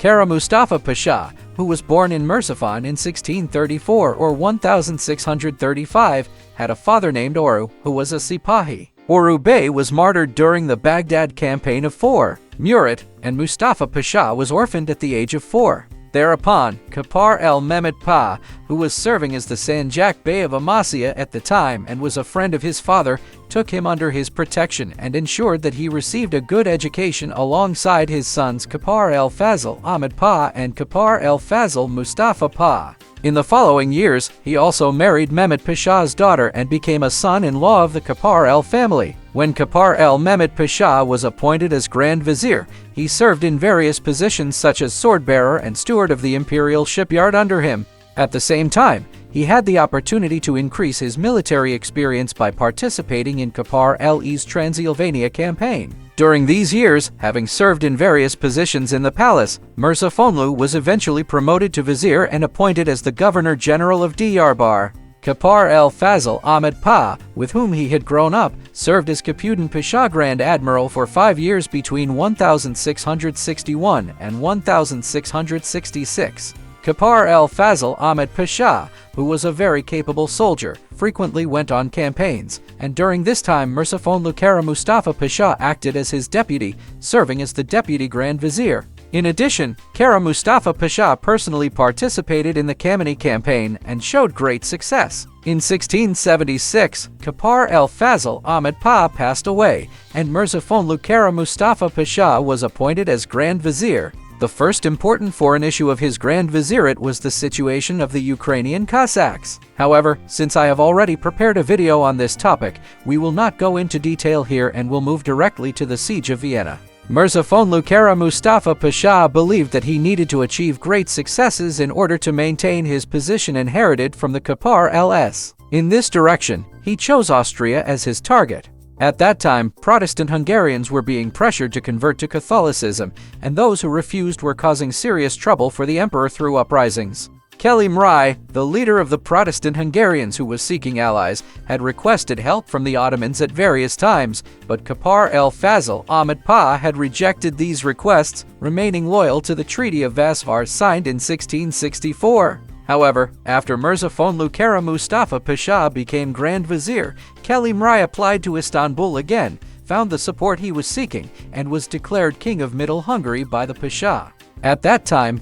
Kara Mustafa Pasha, who was born in Mersifon in 1634 or 1635, had a father named Oru, who was a Sipahi. Oru Bey was martyred during the Baghdad campaign of 4 Murat, and Mustafa Pasha was orphaned at the age of 4. Thereupon, Kapar el-Mehmet Pa, who was serving as the Sanjak Bey of Amasya at the time and was a friend of his father, took him under his protection and ensured that he received a good education alongside his sons Kapar el-Fazl Ahmed Pa and Kapar el-Fazl Mustafa Pa. In the following years, he also married Mehmet Pasha's daughter and became a son-in-law of the Kapar el family. When Kapar el-Mehmet Pasha was appointed as Grand Vizier, he served in various positions such as sword-bearer and steward of the imperial shipyard under him. At the same time, he had the opportunity to increase his military experience by participating in Kapar el-E's Transylvania campaign. During these years, having served in various positions in the palace, Mirza Fonlu was eventually promoted to vizier and appointed as the Governor-General of Diyarbakir. Kapar el-Fazl Ahmed Pa, with whom he had grown up, served as Kapudan Pasha Grand Admiral for 5 years between 1661 and 1666. Kapar el-Fazl Ahmed Pasha, who was a very capable soldier, frequently went on campaigns, and during this time Mirza Fonlu Kara Mustafa Pasha acted as his deputy, serving as the Deputy Grand Vizier. In addition, Kara Mustafa Pasha personally participated in the Kameni campaign and showed great success. In 1676, Kapar el-Fazl Ahmed Pa passed away, and Mirza Fonlu Kara Mustafa Pasha was appointed as Grand Vizier. The first important foreign issue of his Grand Vizierate was the situation of the Ukrainian Cossacks. However, since I have already prepared a video on this topic, we will not go into detail here and will move directly to the Siege of Vienna. Mirza Fonlu Kara Mustafa Pasha believed that he needed to achieve great successes in order to maintain his position inherited from the Kapar LS. In this direction, he chose Austria as his target. At that time, Protestant Hungarians were being pressured to convert to Catholicism, and those who refused were causing serious trouble for the emperor through uprisings. Kelim Rai, the leader of the Protestant Hungarians who was seeking allies, had requested help from the Ottomans at various times, but Kapar el-Fazl Ahmed Pa had rejected these requests, remaining loyal to the Treaty of Vasvar signed in 1664. However, after Mirza Fonlu Kara Mustafa Pasha became Grand Vizier, Kelim Rai applied to Istanbul again, found the support he was seeking, and was declared King of Middle Hungary by the Pasha. At that time,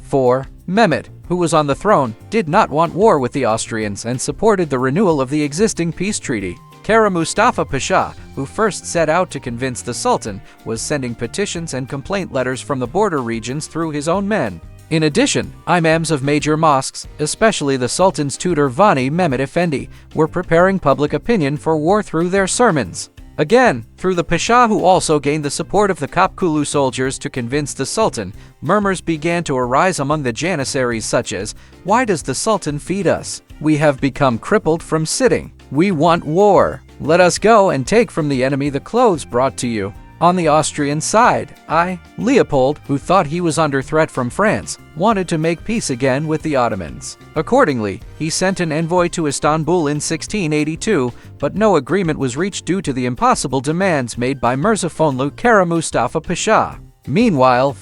Mehmet, who was on the throne, did not want war with the Austrians and supported the renewal of the existing peace treaty. Kara Mustafa Pasha, who first set out to convince the Sultan, was sending petitions and complaint letters from the border regions through his own men. In addition, imams of major mosques, especially the Sultan's tutor Vani Mehmet Efendi, were preparing public opinion for war through their sermons. Again, through the Pasha, who also gained the support of the Kapkulu soldiers to convince the Sultan, murmurs began to arise among the Janissaries such as, "Why does the Sultan feed us? We have become crippled from sitting. We want war. Let us go and take from the enemy the clothes brought to you." On the Austrian side, Leopold, who thought he was under threat from France, wanted to make peace again with the Ottomans. Accordingly, he sent an envoy to Istanbul in 1682, but no agreement was reached due to the impossible demands made by Mirza Fonlu Kara Mustafa Pasha. Meanwhile,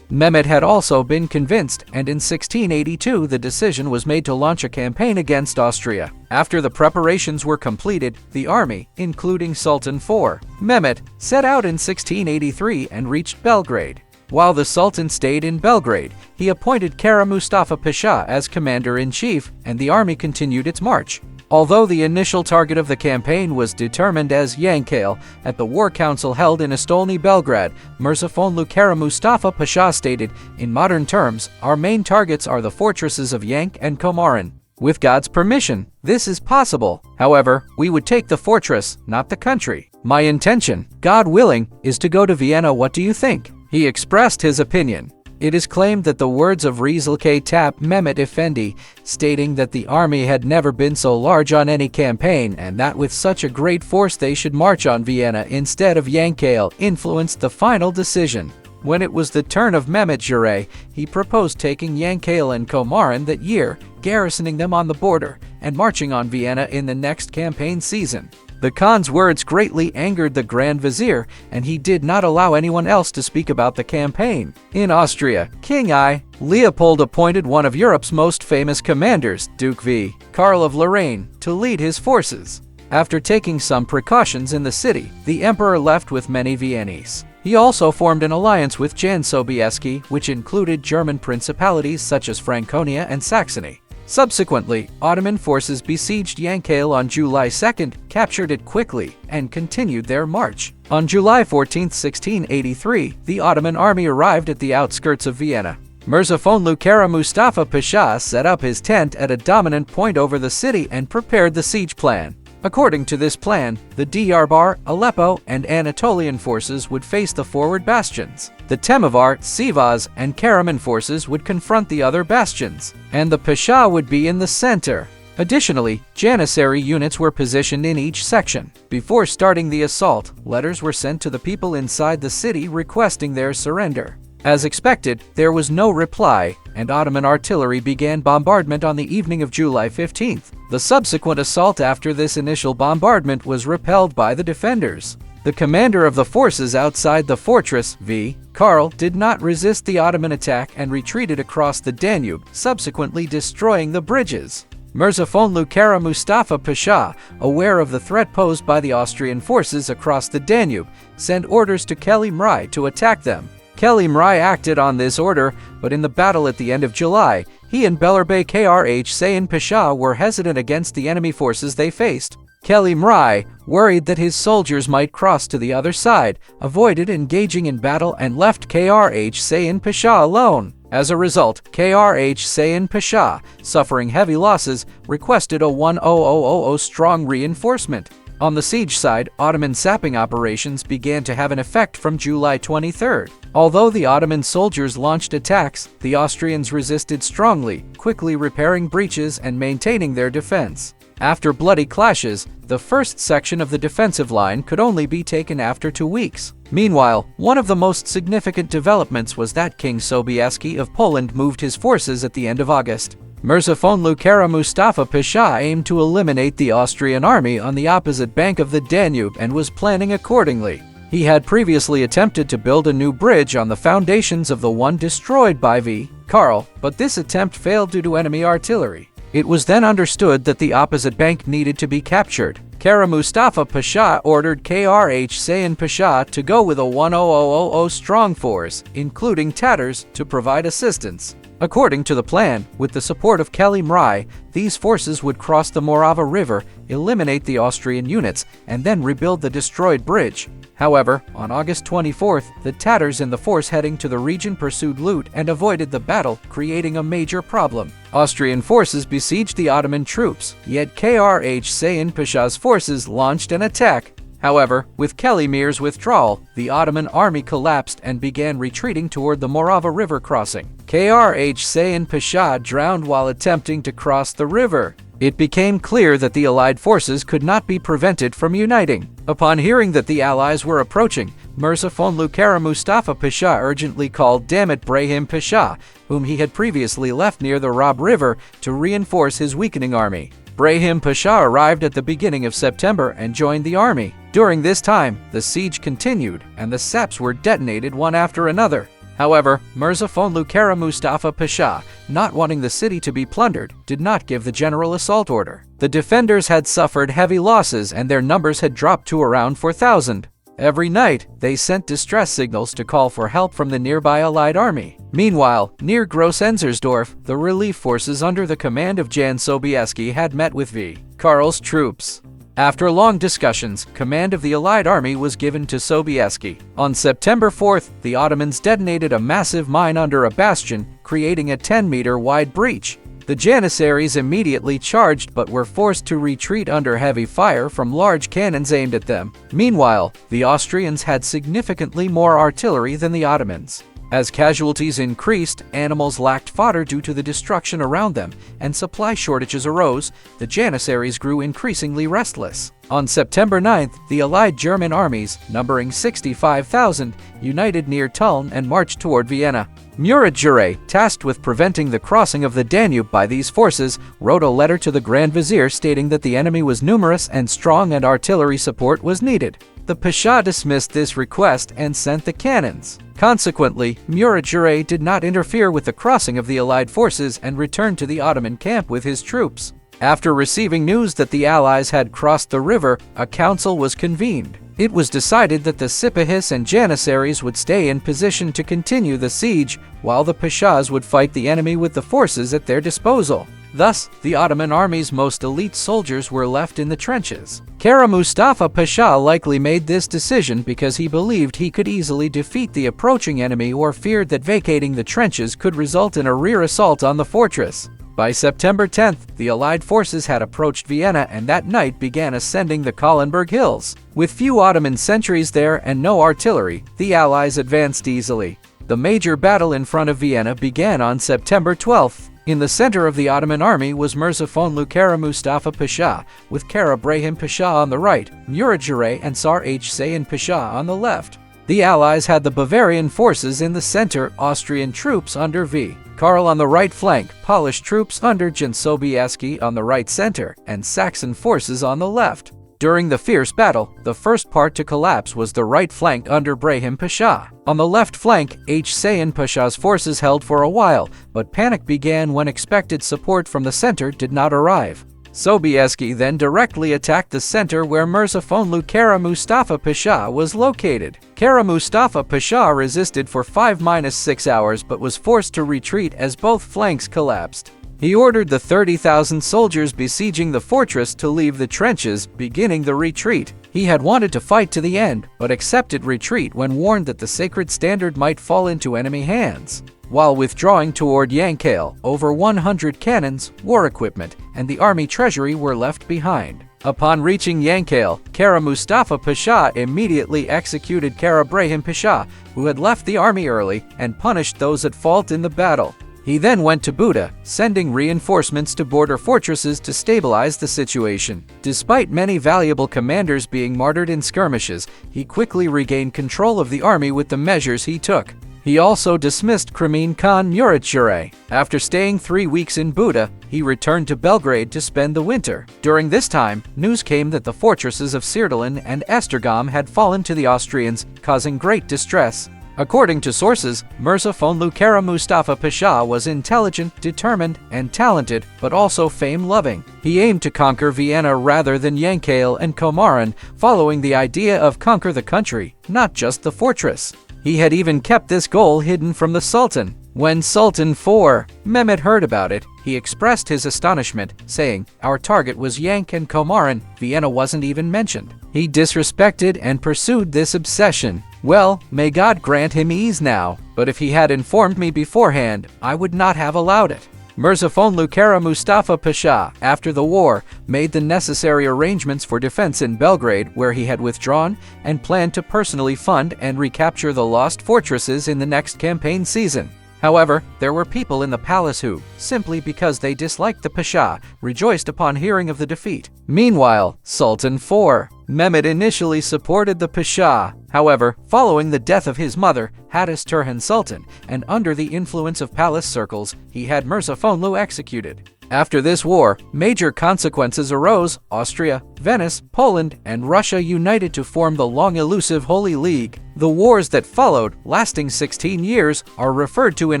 Mehmet had also been convinced, and in 1682 the decision was made to launch a campaign against Austria. After the preparations were completed, the army, including Sultan Mehmet, set out in 1683 and reached Belgrade. While the Sultan stayed in Belgrade, he appointed Kara Mustafa Pasha as commander-in-chief, and the army continued its march. Although the initial target of the campaign was determined as Yankale, at the war council held in Astolny, Belgrade, Mirza Fonlu Kara Mustafa Pasha stated, "In modern terms, our main targets are the fortresses of Yank and Komaran. With God's permission, this is possible. However, we would take the fortress, not the country. My intention, God willing, is to go to Vienna. What do you think?" He expressed his opinion. It is claimed that the words of Rizal-K-Tap Mehmet Efendi, stating that the army had never been so large on any campaign and that with such a great force they should march on Vienna instead of Yankale, influenced the final decision. When it was the turn of Mehmet Jure, he proposed taking Yankale and Komaran that year, garrisoning them on the border, and marching on Vienna in the next campaign season. The Khan's words greatly angered the Grand Vizier, and he did not allow anyone else to speak about the campaign. In Austria, King I, Leopold appointed one of Europe's most famous commanders, Duke V. Karl of Lorraine, to lead his forces. After taking some precautions in the city, the emperor left with many Viennese. He also formed an alliance with Jan Sobieski, which included German principalities such as Franconia and Saxony. Subsequently, Ottoman forces besieged Yankel on July 2nd, captured it quickly, and continued their march. On July 14, 1683, the Ottoman army arrived at the outskirts of Vienna. Mirza Kara Mustafa Pasha set up his tent at a dominant point over the city and prepared the siege plan. According to this plan, the Diyarbakir, Aleppo, and Anatolian forces would face the forward bastions. The Temivar, Sivas, and Karaman forces would confront the other bastions, and the Pasha would be in the center. Additionally, Janissary units were positioned in each section. Before starting the assault, letters were sent to the people inside the city requesting their surrender. As expected, there was no reply, and Ottoman artillery began bombardment on the evening of July 15th. The subsequent assault after this initial bombardment was repelled by the defenders. The commander of the forces outside the fortress, V. Karl, did not resist the Ottoman attack and retreated across the Danube, subsequently destroying the bridges. Mirza Kara Mustafa Pasha, aware of the threat posed by the Austrian forces across the Danube, sent orders to Kelimrai to attack them. Kelimrai acted on this order, but in the battle at the end of July, he and Beylerbey Kra Pasha were hesitant against the enemy forces they faced. Kelimrai, worried that his soldiers might cross to the other side, avoided engaging in battle and left Kra Pasha alone. As a result, Kra Pasha, suffering heavy losses, requested a 10,000 strong reinforcement. On the siege side, Ottoman sapping operations began to have an effect from July 23rd. Although the Ottoman soldiers launched attacks, the Austrians resisted strongly, quickly repairing breaches and maintaining their defense. After bloody clashes, the first section of the defensive line could only be taken after 2 weeks. Meanwhile, one of the most significant developments was that King Sobieski of Poland moved his forces at the end of August. Mirza Kara Mustafa Pasha aimed to eliminate the Austrian army on the opposite bank of the Danube and was planning accordingly. He had previously attempted to build a new bridge on the foundations of the one destroyed by V. Karl, but this attempt failed due to enemy artillery. It was then understood that the opposite bank needed to be captured. Kara Mustafa Pasha ordered Kra Pasha to go with a 10,000 strong force, including Tatars, to provide assistance. According to the plan, with the support of Kelimrai, these forces would cross the Morava River, eliminate the Austrian units, and then rebuild the destroyed bridge. However, on August 24th, the Tatars in the force heading to the region pursued loot and avoided the battle, creating a major problem. Austrian forces besieged the Ottoman troops, yet Kra Pasha's forces launched an attack. However, with Kelimir's withdrawal, the Ottoman army collapsed and began retreating toward the Morava River crossing. Kra Pasha drowned while attempting to cross the river. It became clear that the Allied forces could not be prevented from uniting. Upon hearing that the Allies were approaching, Mirza Kara Mustafa Pasha urgently called Damit Brahim Pasha, whom he had previously left near the Rob River, to reinforce his weakening army. Brahim Pasha arrived at the beginning of September and joined the army. During this time, the siege continued, and the saps were detonated one after another. However, Mirza Kara Mustafa Pasha, not wanting the city to be plundered, did not give the general assault order. The defenders had suffered heavy losses and their numbers had dropped to around 4,000. Every night, they sent distress signals to call for help from the nearby Allied army. Meanwhile, near Groß-Enzersdorf, the relief forces under the command of Jan Sobieski had met with V. Karl's troops. After long discussions, command of the Allied army was given to Sobieski. On September 4th, the Ottomans detonated a massive mine under a bastion, creating a 10-meter wide breach. The Janissaries immediately charged but were forced to retreat under heavy fire from large cannons aimed at them. Meanwhile, the Austrians had significantly more artillery than the Ottomans. As casualties increased, animals lacked fodder due to the destruction around them, and supply shortages arose. The Janissaries grew increasingly restless. On September 9th, the Allied German armies, numbering 65,000, united near Tulln and marched toward Vienna. Murat Jure, tasked with preventing the crossing of the Danube by these forces, wrote a letter to the Grand Vizier stating that the enemy was numerous and strong and artillery support was needed. The Pasha dismissed this request and sent the cannons. Consequently, Murat Jure did not interfere with the crossing of the Allied forces and returned to the Ottoman camp with his troops. After receiving news that the Allies had crossed the river, a council was convened. It was decided that the Sipahis and Janissaries would stay in position to continue the siege, while the Pashas would fight the enemy with the forces at their disposal. Thus, the Ottoman army's most elite soldiers were left in the trenches. Kara Mustafa Pasha likely made this decision because he believed he could easily defeat the approaching enemy or feared that vacating the trenches could result in a rear assault on the fortress. By September 10th, the Allied forces had approached Vienna and that night began ascending the Kahlenberg Hills. With few Ottoman sentries there and no artillery, the Allies advanced easily. The major battle in front of Vienna began on September 12th. In the center of the Ottoman army was Mirzafonlu Kara Mustafa Pasha, with Kara Brahim Pasha on the right, Murat Jure and Sar Hüseyin Pasha on the left. The Allies had the Bavarian forces in the center, Austrian troops under V. Karl on the right flank, Polish troops under Jan Sobieski on the right center, and Saxon forces on the left. During the fierce battle, the first part to collapse was the right flank under Brahim Pasha. On the left flank, Hüseyin Pasha's forces held for a while, but panic began when expected support from the center did not arrive. Sobieski then directly attacked the center where Mirzafonlu Kara Mustafa Pasha was located. Kara Mustafa Pasha resisted for 5–6 hours but was forced to retreat as both flanks collapsed. He ordered the 30,000 soldiers besieging the fortress to leave the trenches, beginning the retreat. He had wanted to fight to the end, but accepted retreat when warned that the sacred standard might fall into enemy hands. While withdrawing toward Yankel, over 100 cannons, war equipment, and the army treasury were left behind. Upon reaching Yankel, Kara Mustafa Pasha immediately executed Kara Brahim Pasha, who had left the army early, and punished those at fault in the battle. He then went to Buda, sending reinforcements to border fortresses to stabilize the situation. Despite many valuable commanders being martyred in skirmishes, he quickly regained control of the army with the measures he took. He also dismissed Crimean Khan Murat Jure. After staying 3 weeks in Buda, he returned to Belgrade to spend the winter. During this time, news came that the fortresses of Sirtilin and Esztergom had fallen to the Austrians, causing great distress. According to sources, Mirzafonlu Kara Mustafa Pasha was intelligent, determined, and talented, but also fame-loving. He aimed to conquer Vienna rather than Yankel and Komarin, following the idea of conquer the country, not just the fortress. He had even kept this goal hidden from the Sultan. When Sultan IV Mehmed heard about it, he expressed his astonishment, saying, "Our target was Yank and Komarin, Vienna wasn't even mentioned." He disrespected and pursued this obsession. Well, may God grant him ease now, but if he had informed me beforehand, I would not have allowed it. Mirzafonlu Kara Mustafa Pasha, after the war, made the necessary arrangements for defense in Belgrade, where he had withdrawn, and planned to personally fund and recapture the lost fortresses in the next campaign season. However, there were people in the palace who, simply because they disliked the Pasha, rejoiced upon hearing of the defeat. Meanwhile, Sultan IV Mehmed initially supported the Pasha. However, following the death of his mother, Hadis Turhan Sultan, and under the influence of palace circles, he had Mirzafonlu executed. After this war, major consequences arose. Austria, Venice, Poland, and Russia united to form the long-elusive Holy League. The wars that followed, lasting 16 years, are referred to in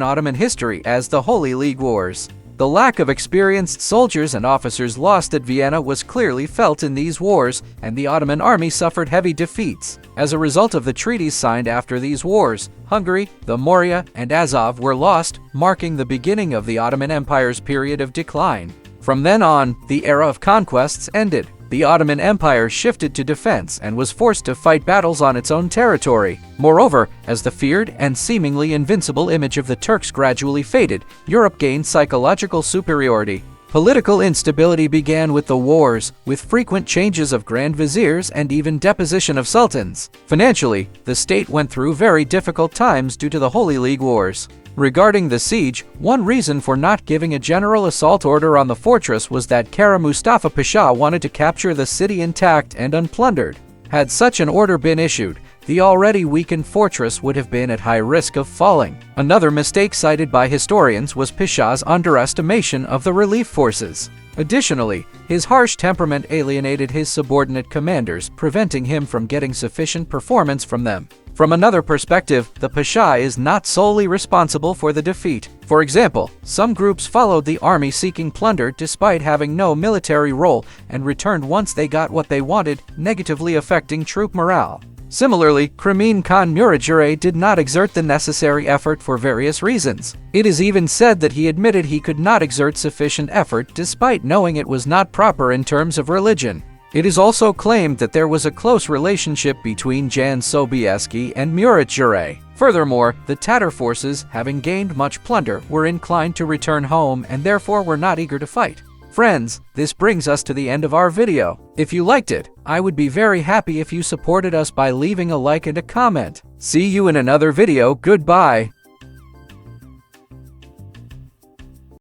Ottoman history as the Holy League Wars. The lack of experienced soldiers and officers lost at Vienna was clearly felt in these wars, and the Ottoman army suffered heavy defeats. As a result of the treaties signed after these wars, Hungary, the Morea, and Azov were lost, marking the beginning of the Ottoman Empire's period of decline. From then on, the era of conquests ended. The Ottoman Empire shifted to defense and was forced to fight battles on its own territory. Moreover, as the feared and seemingly invincible image of the Turks gradually faded, Europe gained psychological superiority. Political instability began with the wars, with frequent changes of Grand Viziers and even deposition of sultans. Financially, the state went through very difficult times due to the Holy League Wars. Regarding the siege, one reason for not giving a general assault order on the fortress was that Kara Mustafa Pasha wanted to capture the city intact and unplundered. Had such an order been issued, the already weakened fortress would have been at high risk of falling. Another mistake cited by historians was Pasha's underestimation of the relief forces. Additionally, his harsh temperament alienated his subordinate commanders, preventing him from getting sufficient performance from them. From another perspective, the Pasha is not solely responsible for the defeat. For example, some groups followed the army seeking plunder despite having no military role and returned once they got what they wanted, negatively affecting troop morale. Similarly, King Jan Sobieski did not exert the necessary effort for various reasons. It is even said that he admitted he could not exert sufficient effort despite knowing it was not proper in terms of religion. It is also claimed that there was a close relationship between Jan Sobieski and Sobieski. Furthermore, the Tatar forces, having gained much plunder, were inclined to return home and therefore were not eager to fight. Friends, this brings us to the end of our video. If you liked it, I would be very happy if you supported us by leaving a like and a comment. See you in another video. Goodbye.